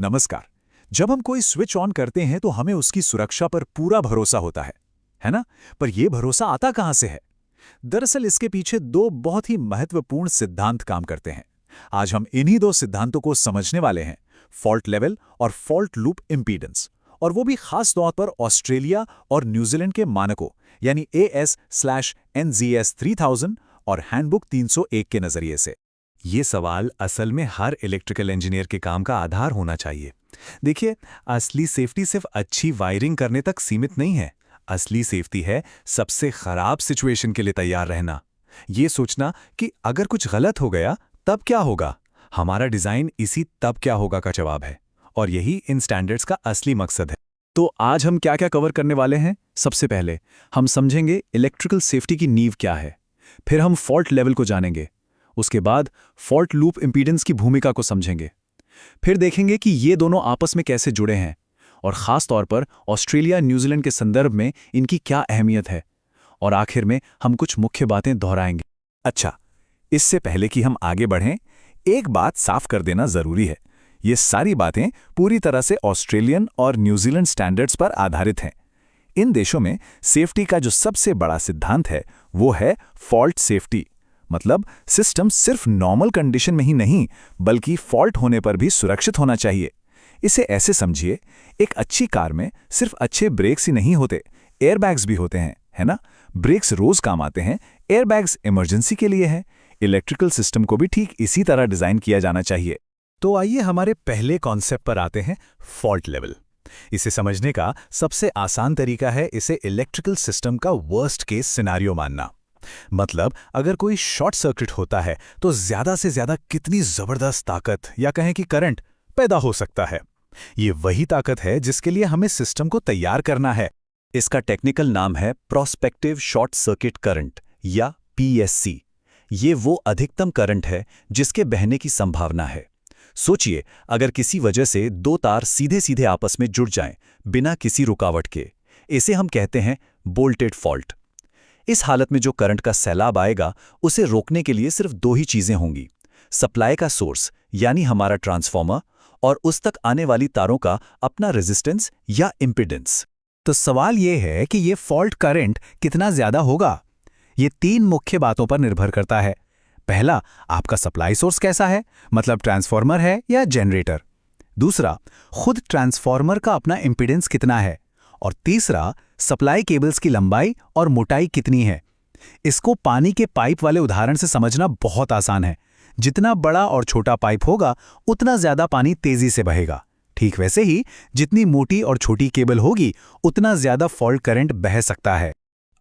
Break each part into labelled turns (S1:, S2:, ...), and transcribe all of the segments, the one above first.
S1: नमस्कार। जब हम कोई स्विच ऑन करते हैं तो हमें उसकी सुरक्षा पर पूरा भरोसा होता है ना? पर यह भरोसा आता कहां से है? दरअसल इसके पीछे दो बहुत ही महत्वपूर्ण सिद्धांत काम करते हैं। आज हम इन्हीं दो सिद्धांतों को समझने वाले हैं, फॉल्ट लेवल और फॉल्ट लूप इम्पीडेंस, और वो भी खास तौर पर ऑस्ट्रेलिया और न्यूजीलैंड के मानकों यानी AS/NZS 3000 और हैंडबुक 301 के नजरिए से।
S2: ये सवाल असल में हर इलेक्ट्रिकल इंजीनियर के काम का आधार होना चाहिए। देखिए, असली सेफ्टी सिर्फ अच्छी वायरिंग करने तक सीमित नहीं है। असली सेफ्टी है सबसे खराब सिचुएशन के लिए तैयार रहना। ये सोचना कि अगर कुछ गलत हो गया तब क्या होगा। हमारा डिजाइन इसी तब क्या होगा का जवाब है, और यही इन स्टैंडर्ड्स का असली मकसद है।
S1: तो आज हम क्या क्या कवर करने वाले हैं? सबसे पहले हम समझेंगे इलेक्ट्रिकल सेफ्टी की नींव क्या है, फिर हम फॉल्ट लेवल को जानेंगे, उसके बाद फॉल्ट लूप इम्पीडेंस की भूमिका को समझेंगे, फिर देखेंगे कि ये दोनों आपस में कैसे जुड़े हैं और खास तौर पर ऑस्ट्रेलिया न्यूजीलैंड के संदर्भ में इनकी क्या अहमियत है, और आखिर में हम कुछ मुख्य बातें दोहराएंगे।
S2: अच्छा, इससे पहले कि हम आगे बढ़ें, एक बात साफ कर देना जरूरी है। ये सारी बातें पूरी तरह से ऑस्ट्रेलियन और न्यूजीलैंड स्टैंडर्ड्स पर आधारित हैं। इन देशों में सेफ्टी का जो सबसे बड़ा सिद्धांत है वो है फॉल्ट सेफ्टी। मतलब सिस्टम सिर्फ नॉर्मल कंडीशन में ही नहीं बल्कि फॉल्ट होने पर भी सुरक्षित होना चाहिए। इसे ऐसे समझिए, एक अच्छी कार में सिर्फ अच्छे ब्रेक्स ही नहीं होते, एयरबैग्स भी होते हैं, है ना? ब्रेक्स रोज काम आते हैं, एयरबैग्स इमरजेंसी के लिए हैं। इलेक्ट्रिकल सिस्टम को भी ठीक इसी तरह डिजाइन किया जाना चाहिए।
S1: तो आइए हमारे पहले कॉन्सेप्ट पर आते हैं, फॉल्ट लेवल। इसे समझने का सबसे आसान तरीका है इसे इलेक्ट्रिकल सिस्टम का वर्स्ट केस सिनेरियो मानना। मतलब अगर कोई शॉर्ट सर्किट होता है तो ज्यादा से ज्यादा कितनी जबरदस्त ताकत या कहें कि करंट पैदा हो सकता है। ये वही ताकत है जिसके लिए हमें सिस्टम को तैयार करना है।
S2: इसका टेक्निकल नाम है प्रोस्पेक्टिव शॉर्ट सर्किट करंट या PSC। ये वो अधिकतम करंट है जिसके बहने की संभावना है। सोचिए, अगर किसी वजह से दो तार सीधे सीधे आपस में जुड़ जाएं बिना किसी रुकावट के, इसे हम कहते हैं बोल्टेड फॉल्ट। इस हालत में जो करंट का सैलाब आएगा उसे रोकने के लिए सिर्फ दो ही चीजें होंगी, सप्लाई का सोर्स यानी हमारा ट्रांसफार्मर और उस तक आने वाली तारों का अपना रेजिस्टेंस या इम्पीडेंस।
S1: तो सवाल यह है कि ये फॉल्ट करंट कितना ज्यादा होगा। ये तीन मुख्य बातों पर निर्भर करता है। पहला, आपका सप्लाई सोर्स कैसा है, मतलब ट्रांसफार्मर है या जनरेटर। दूसरा, खुद ट्रांसफार्मर का अपना इम्पीडेंस कितना है। और तीसरा, सप्लाई केबल्स की लंबाई और मोटाई कितनी है। इसको पानी के पाइप वाले उदाहरण से समझना बहुत आसान है। जितना बड़ा और छोटा पाइप होगा उतना ज्यादा पानी तेजी से बहेगा। ठीक वैसे ही जितनी मोटी और छोटी केबल होगी उतना ज्यादा फॉल्ट करंट बह सकता है।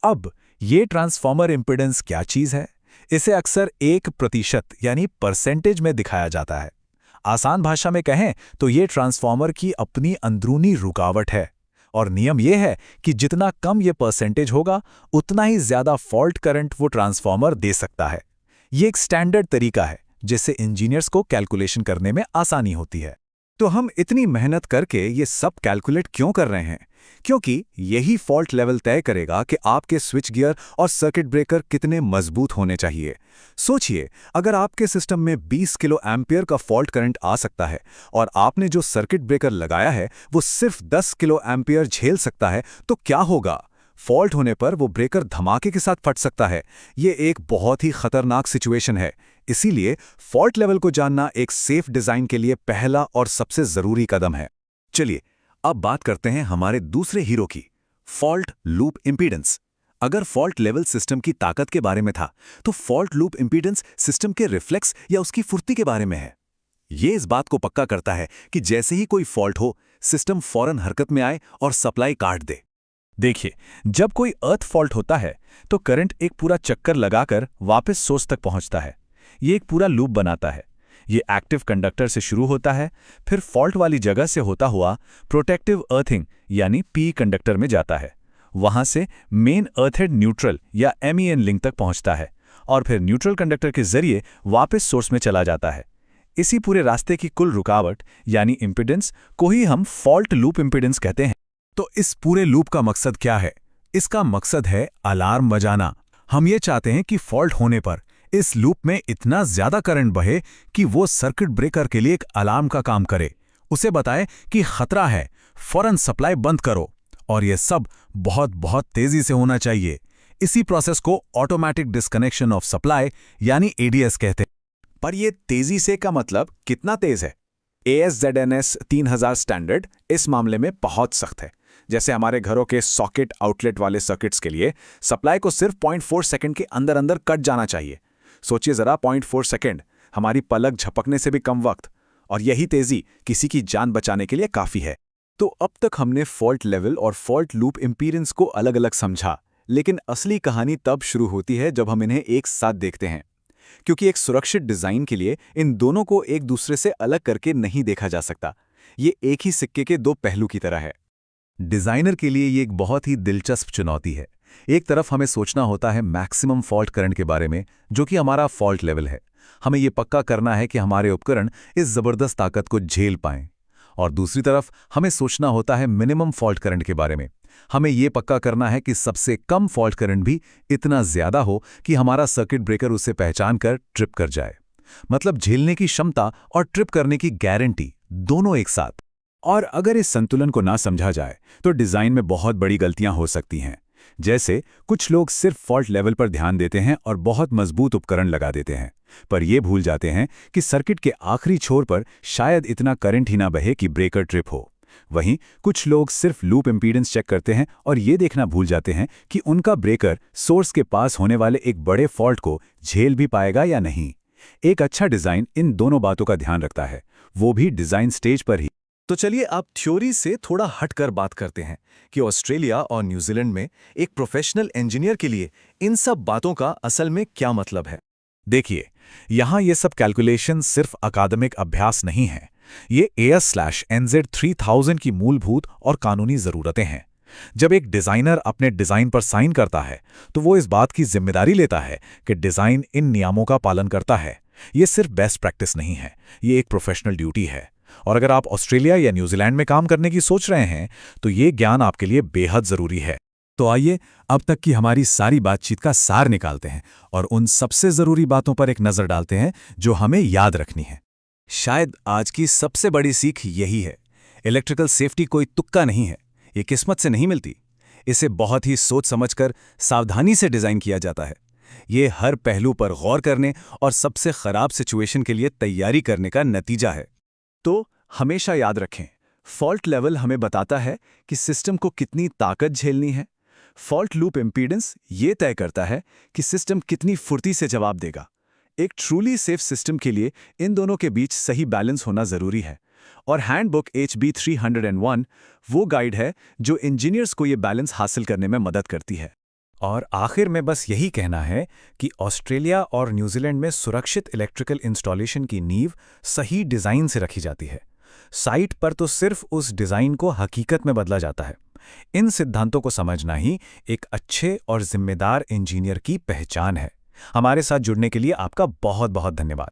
S1: अब ये ट्रांसफार्मर इम्पीडेंस क्या चीज है? इसे अक्सर 1% यानी परसेंटेज में दिखाया जाता है। आसान भाषा में कहें तो ये ट्रांसफार्मर की अपनी अंदरूनी रुकावट है, और नियम यह है कि जितना कम ये परसेंटेज होगा उतना ही ज्यादा फॉल्ट करंट वो ट्रांसफार्मर दे सकता है। ये एक स्टैंडर्ड तरीका है जिससे इंजीनियर्स को कैलकुलेशन करने में आसानी होती है। तो हम इतनी मेहनत करके ये सब कैलकुलेट क्यों कर रहे हैं? क्योंकि यही फॉल्ट लेवल तय करेगा कि आपके स्विच गियर और सर्किट ब्रेकर कितने मजबूत होने चाहिए। सोचिए, अगर आपके सिस्टम में 20 किलो एम्पियर का फॉल्ट करंट आ सकता है और आपने जो सर्किट ब्रेकर लगाया है वो सिर्फ 10 किलो एम्पियर झेल सकता है, तो क्या होगा? फॉल्ट होने पर वो ब्रेकर धमाके के साथ फट सकता है। ये एक बहुत ही खतरनाक सिचुएशन है। इसीलिए फॉल्ट लेवल को जानना एक सेफ डिजाइन के लिए पहला और सबसे जरूरी कदम है। चलिए अब बात करते हैं हमारे दूसरे हीरो की, फॉल्ट लूप इम्पीडेंस। अगर फॉल्ट लेवल सिस्टम की ताकत के बारे में था तो फॉल्ट लूप इम्पीडेंस सिस्टम के रिफ्लेक्स या उसकी फुर्ती के बारे में है। ये इस बात को पक्का करता है कि जैसे ही कोई फॉल्ट हो सिस्टम फौरन हरकत में आए और सप्लाई काट दे। देखिए, जब कोई अर्थ फॉल्ट होता है तो करंट एक पूरा चक्कर लगाकर वापस सोर्स तक पहुंचता है। ये एक पूरा लूप बनाता है। ये एक्टिव कंडक्टर से शुरू होता है, फिर फॉल्ट वाली जगह से होता हुआ प्रोटेक्टिव अर्थिंग यानी P कंडक्टर में जाता है। वहां से मेन अर्थेड न्यूट्रल या MEN लिंक तक पहुंचता है और फिर न्यूट्रल कंडक्टर के जरिए वापस सोर्स में चला जाता है। इसी पूरे रास्ते की कुल रुकावट यानी इम्पीडेंस को ही हम फॉल्ट लूप इम्पीडेंस कहते हैं। तो इस पूरे लूप का मकसद क्या है? इसका मकसद है अलार्म बजाना। हम ये चाहते हैं कि फॉल्ट होने पर इस लूप में इतना ज्यादा करंट बहे कि वो सर्किट ब्रेकर के लिए एक अलार्म का काम करे।
S2: उसे बताएं कि खतरा है, फौरन सप्लाई बंद करो, और यह सब बहुत बहुत तेजी से होना चाहिए। इसी प्रोसेस को ऑटोमेटिक डिस्कनेक्शन ऑफ सप्लाई यानी एडीएस कहते हैं। पर यह तेजी से का मतलब कितना तेज है? AS/ZNS 3000 स्टैंडर्ड इस मामले में बहुत सख्त है। जैसे हमारे घरों के सॉकेट आउटलेट वाले सर्किट्स के लिए सप्लाई को सिर्फ 0.4 सेकंड के अंदर अंदर कट जाना चाहिए। सोचिए जरा, 0.4 सेकंड, हमारी पलक झपकने से भी कम वक्त, और यही तेजी किसी की जान बचाने के लिए काफी है। तो अब तक हमने फॉल्ट लेवल और फॉल्ट लूप इंपीडेंस को अलग अलग समझा, लेकिन असली कहानी तब शुरू होती है जब हम इन्हें एक साथ देखते हैं। क्योंकि एक सुरक्षित डिजाइन के लिए इन दोनों को एक दूसरे से अलग करके नहीं देखा जा सकता। ये एक ही सिक्के के दो पहलू की तरह है। डिजाइनर के लिए ये एक बहुत ही दिलचस्प चुनौती है। एक तरफ हमें सोचना होता है मैक्सिमम फॉल्ट करंट के बारे में, जो कि हमारा फॉल्ट लेवल है। हमें ये पक्का करना है कि हमारे उपकरण इस जबरदस्त ताकत को झेल पाएं। और दूसरी तरफ हमें सोचना होता है मिनिमम फॉल्ट करंट के बारे में। हमें ये पक्का करना है कि सबसे कम फॉल्ट करंट भी इतना ज्यादा हो कि हमारा सर्किट ब्रेकर उसे पहचान कर ट्रिप कर जाए। मतलब झेलने की क्षमता और ट्रिप करने की गारंटी, दोनों एक साथ। और अगर इस संतुलन को ना समझा जाए तो डिजाइन में बहुत बड़ी गलतियां हो सकती हैं। जैसे कुछ लोग सिर्फ फॉल्ट लेवल पर ध्यान देते हैं और बहुत मजबूत उपकरण लगा देते हैं, पर ये भूल जाते हैं कि सर्किट के आखिरी छोर पर शायद इतना करंट ही ना बहे कि ब्रेकर ट्रिप हो। वहीं कुछ लोग सिर्फ लूप इंपीडेंस चेक करते हैं और ये देखना भूल जाते हैं कि उनका ब्रेकर सोर्स के पास होने वाले एक बड़े फॉल्ट को झेल भी पाएगा या नहीं। एक अच्छा डिजाइन इन दोनों बातों का ध्यान रखता है, वो भी डिजाइन स्टेज पर ही। तो चलिए अब थ्योरी से थोड़ा हटकर बात करते हैं कि ऑस्ट्रेलिया और न्यूजीलैंड में एक प्रोफेशनल इंजीनियर के लिए इन सब बातों का असल में क्या मतलब है। देखिए, यहां ये सब कैलकुलेशन सिर्फ अकादमिक अभ्यास नहीं है। ये AS/NZ 3000 की मूलभूत और कानूनी जरूरतें हैं। जब एक डिजाइनर अपने डिजाइन पर साइन करता है तो वो इस बात की जिम्मेदारी लेता है कि डिजाइन इन नियमों का पालन करता है। ये सिर्फ बेस्ट प्रैक्टिस नहीं है, ये एक प्रोफेशनल ड्यूटी है। और अगर आप ऑस्ट्रेलिया या न्यूजीलैंड में काम करने की सोच रहे हैं तो ये ज्ञान आपके लिए बेहद जरूरी है। तो आइए अब तक की हमारी सारी बातचीत का सार निकालते हैं और उन सबसे जरूरी बातों पर एक नजर डालते हैं जो हमें याद रखनी है। शायद आज की सबसे बड़ी सीख यही है, इलेक्ट्रिकल सेफ्टी कोई तुक्का नहीं है, ये किस्मत से नहीं मिलती। इसे बहुत ही सोच समझकर सावधानी से डिजाइन किया जाता है। ये हर पहलू पर गौर करने और सबसे खराब सिचुएशन के लिए तैयारी करने का नतीजा है। तो हमेशा याद रखें, फॉल्ट लेवल हमें बताता है कि सिस्टम को कितनी ताकत झेलनी है। फॉल्ट लूप इंपीडेंस ये तय करता है कि सिस्टम कितनी फुर्ती से जवाब देगा। एक ट्रूली सेफ सिस्टम के लिए इन दोनों के बीच सही बैलेंस होना जरूरी है। और हैंडबुक HB 301 वो गाइड है जो इंजीनियर्स को ये बैलेंस हासिल करने में मदद करती है। और आखिर में बस यही कहना है कि ऑस्ट्रेलिया और न्यूजीलैंड में सुरक्षित इलेक्ट्रिकल इंस्टॉलेशन की नींव सही डिजाइन से रखी जाती है। साइट पर तो सिर्फ उस डिजाइन को हकीकत में बदला जाता है। इन सिद्धांतों को समझना ही एक अच्छे और जिम्मेदार इंजीनियर की पहचान है। हमारे साथ जुड़ने के लिए आपका बहुत बहुत धन्यवाद।